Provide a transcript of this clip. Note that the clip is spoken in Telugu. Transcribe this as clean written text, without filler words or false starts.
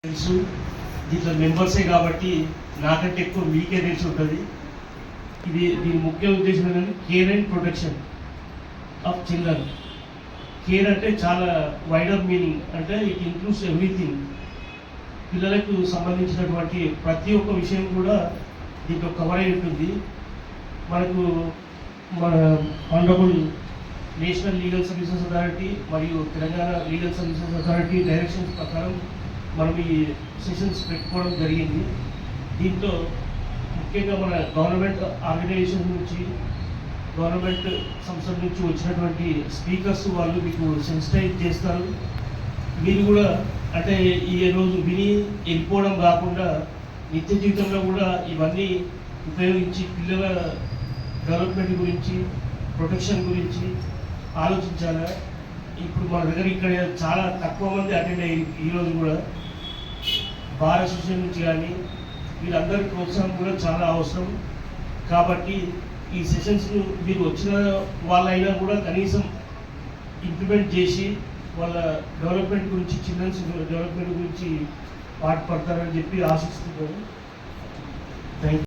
తెలుసు, దీంట్లో మెంబర్సే కాబట్టి నాకంటే ఎక్కువ మీకే తెలిసి ఉంటుంది. దీని ముఖ్య ఉద్దేశం ఏంటంటే care and protection of children. Care అంటే చాలా వైడర్ మీనింగ్, అంటే ఇట్ ఇంక్లూడ్స్ ఎవ్రీథింగ్. పిల్లలకు సంబంధించినటువంటి ప్రతి ఒక్క విషయం కూడా దీంట్లో కవర్ అయి ఉంటుంది. మనకు మన honourable national legal services authority మరియు Telangana legal services authority directions ప్రకారం మనం ఈ సెషన్స్ పెట్టుకోవడం జరిగింది. దీంతో ముఖ్యంగా మన గవర్నమెంట్ ఆర్గనైజేషన్ నుంచి, గవర్నమెంట్ సంస్థల నుంచి వచ్చినటువంటి స్పీకర్స్ వాళ్ళు మీకు సెన్సిటైజ్ చేస్తారు. మీరు కూడా అంటే ఈ రోజు విని వెళ్ళిపోవడం కాకుండా నిత్య జీవితంలో కూడా ఇవన్నీ ఉపయోగించి పిల్లల డెవలప్మెంట్ గురించి, ప్రొటెక్షన్ గురించి ఆలోచించాలి. ఇప్పుడు మన దగ్గర ఇక్కడ చాలా తక్కువ మంది అటెండ్ అయ్యి ఈరోజు కూడా బార్ అసోసియేషన్ నుంచి కానీ వీళ్ళందరి ప్రోత్సాహం కూడా చాలా అవసరం. కాబట్టి ఈ సెషన్స్ను మీరు వచ్చిన వాళ్ళైనా కూడా కనీసం ఇంప్లిమెంట్ చేసి వాళ్ళ డెవలప్మెంట్ గురించి, చిల్డ్రన్స్ డెవలప్మెంట్ గురించి పాటుపడతారని చెప్పి ఆశిస్తున్నాను. Thank you.